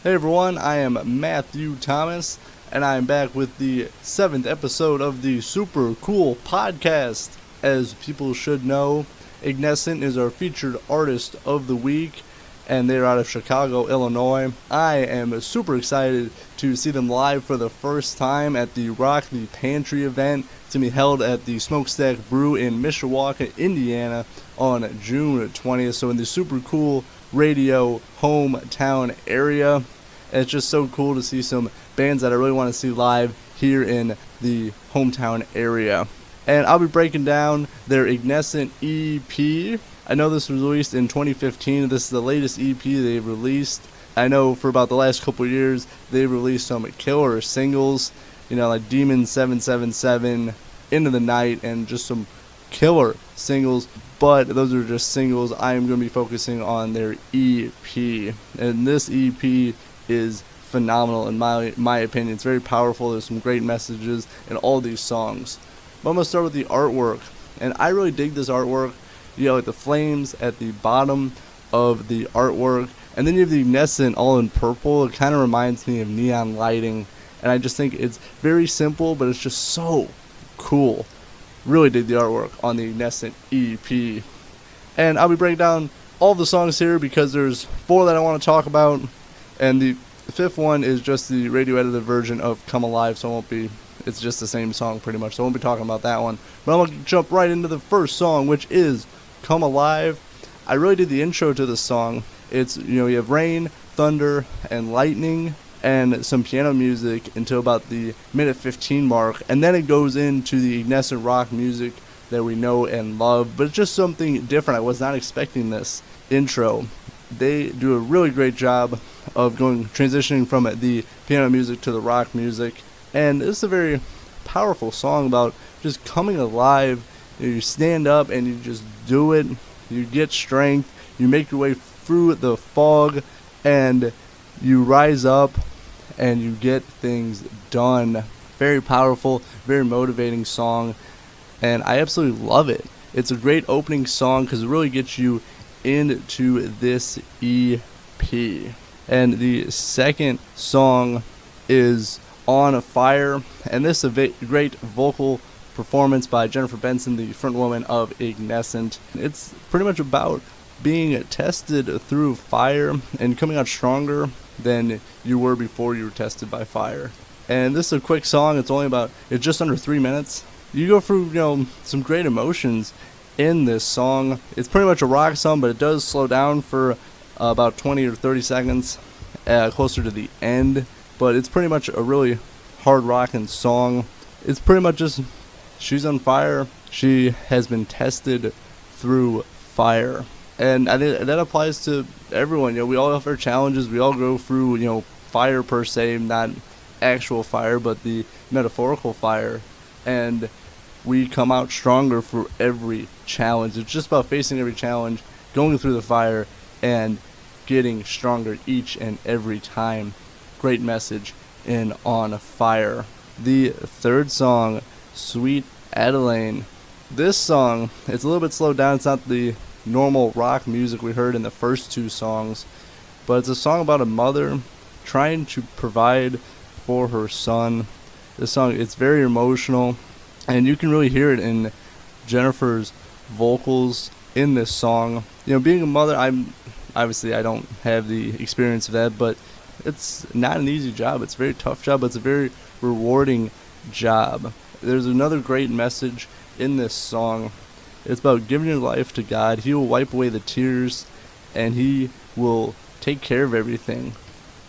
Hey everyone, I am Matthew Thomas, and I am back with the 7th episode of the Super Cool Podcast. As people should know, Ignescent is our featured artist of the week, and they're out of Chicago, Illinois. I am super excited to see them live for the first time at the Rock the Pantry event to be held at the Smokestack Brew in Mishawaka, Indiana on June 20th. So in the Super Cool Radio hometown area. And it's just so cool to see some bands that I really want to see live here in the hometown area. And I'll be breaking down their Ignescent EP. I know this was released in 2015. This is the latest EP they've released. I know for about the last couple years they've released some killer singles, like Demon 777, Into the Night, and just some killer singles. But those are just singles. I am going to be focusing on their EP. And this EP is phenomenal in my opinion. It's very powerful. There's some great messages in all these songs. But I'm going to start with the artwork. And I really dig this artwork. Like the flames at the bottom of the artwork. And then you have the Ignescent all in purple. It kind of reminds me of neon lighting. And I just think it's very simple, but it's just so cool. Really dig the artwork on the Ignescent EP. And I'll be breaking down all the songs here because there's 4 that I want to talk about. And the 5th one is just the radio edited version of Come Alive, so it's just the same song pretty much, so I won't be talking about that one. But I'm going to jump right into the first song, which is Come Alive. I really did the intro to this song. It's, you have rain, thunder, and lightning, and some piano music until about the minute 15 mark, and then it goes into the Ignescent rock music that we know and love, but it's just something different. I was not expecting this intro. They do a really great job of transitioning from the piano music to the rock music, and this is a very powerful song about just coming alive. You stand up and you just do it. You get strength. You make your way through the fog, and you rise up and you get things done. Very powerful, very motivating song, and I absolutely love it. It's a great opening song because it really gets you into this EP. And the second song is On Fire, and this is a great vocal performance by Jennifer Benson, the frontwoman of Ignescent. It's pretty much about being tested through fire and coming out stronger than you were before you were tested by fire. And this is a quick song. It's just under 3 minutes. You go through, some great emotions in this song. It's pretty much a rock song, but it does slow down for about 20 or 30 seconds closer to the end. But it's pretty much a really hard rocking song. It's pretty much just she's on fire. She has been tested through fire. And I think that applies to everyone. We all have our challenges. We all go through, fire per se, not actual fire, but the metaphorical fire. And we come out stronger for every challenge. It's just about facing every challenge, going through the fire, and getting stronger each and every time. Great message in On Fire. The third song, Sweet Adeline. This song, it's a little bit slowed down. It's not the normal rock music we heard in the first 2 songs, but it's a song about a mother trying to provide for her son. This song, it's very emotional, and you can really hear it in Jennifer's vocals in this song. Being a mother, I don't have the experience of that, but it's not an easy job. It's a very tough job, but it's a very rewarding job. There's another great message in this song. It's about giving your life to God. He will wipe away the tears, and He will take care of everything.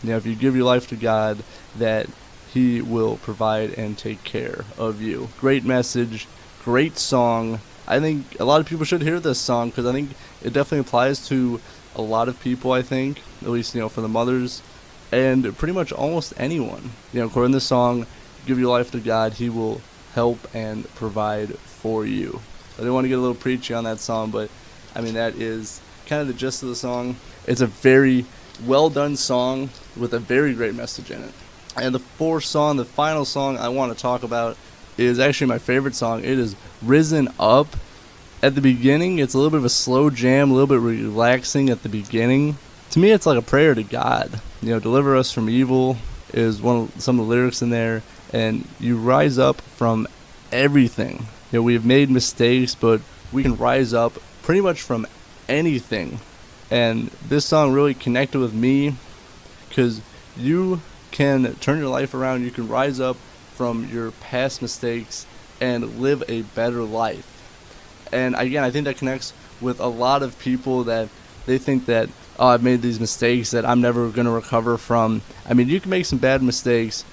If you give your life to God, that He will provide and take care of you. Great message, great song. I think a lot of people should hear this song because I think it definitely applies to a lot of people, I think. At least, for the mothers and pretty much almost anyone. According to this song, give your life to God, He will help and provide for you. I didn't want to get a little preachy on that song, but that is kind of the gist of the song. It's a very well done song with a very great message in it. And the final song I want to talk about is actually my favorite song. It is Risen Up. At the beginning, it's a little bit of a slow jam, a little bit relaxing at the beginning. to me, it's like a prayer to God. Deliver us from evil is some of the lyrics in there, and you rise up from everything. We've made mistakes, but we can rise up pretty much from anything. And this song really connected with me because you can turn your life around. You can rise up from your past mistakes and live a better life. And again, I think that connects with a lot of people that they think that, oh, I've made these mistakes that I'm never going to recover from. I mean, you can make some bad mistakes.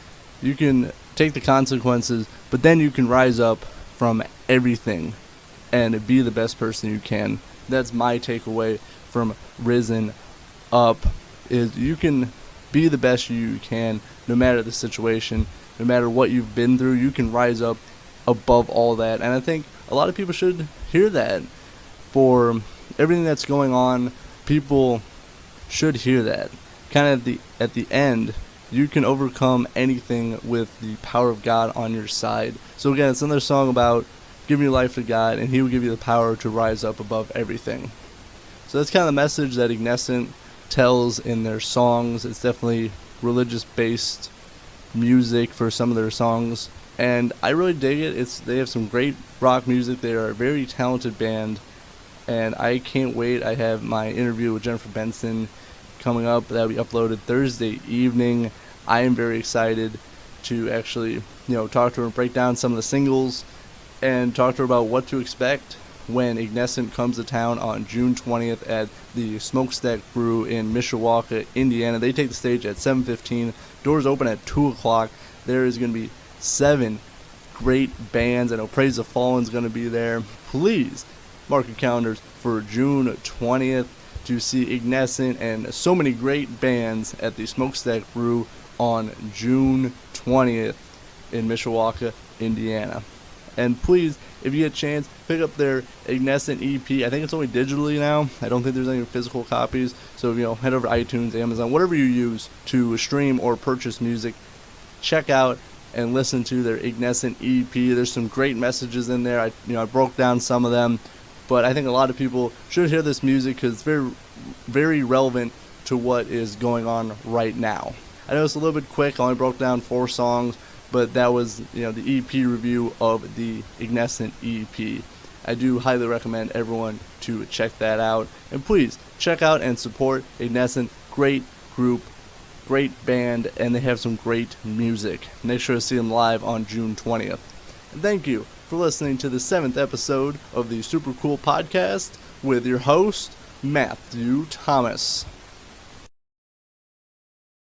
You can take the consequences, but then you can rise up from everything and be the best person you can. That's my takeaway from Risen Up, is you can be the best you can no matter the situation, no matter what you've been through. You can rise up above all that. And I think a lot of people should hear that. For everything that's going on, people should hear that. Kind of at the end, you can overcome anything with the power of God on your side. So again, it's another song about giving your life to God, and He will give you the power to rise up above everything. So that's kind of the message that Ignescent tells in their songs. It's definitely religious-based music for some of their songs, and I really dig it. They have some great rock music. They are a very talented band, and I can't wait. I have my interview with Jennifer Benson coming up. That'll be uploaded Thursday evening. I am very excited to actually, talk to her and break down some of the singles and talk to her about what to expect when Ignescent comes to town on June 20th at the Smokestack Brew in Mishawaka, Indiana. They take the stage at 7:15. Doors open at 2 o'clock. There is going to be 7 great bands. I know Praise the Fallen's going to be there. Please mark your calendars for June 20th to see Ignescent and so many great bands at the Smokestack Brew on June 20th in Mishawaka, Indiana. And please, if you get a chance, pick up their Ignescent EP. I think it's only digitally now. I don't think there's any physical copies. So, head over to iTunes, Amazon, whatever you use to stream or purchase music. Check out and listen to their Ignescent EP. There's some great messages in there. I broke down some of them. But I think a lot of people should hear this music because it's very, very relevant to what is going on right now. I know it's a little bit quick. I only broke down 4 songs. But that was, the EP review of the Ignescent EP. I do highly recommend everyone to check that out. And please, check out and support Ignescent. Great group, great band, and they have some great music. Make sure to see them live on June 20th. And thank you for listening to the 7th episode of the Super Cool Podcast with your host, Matthew Thomas.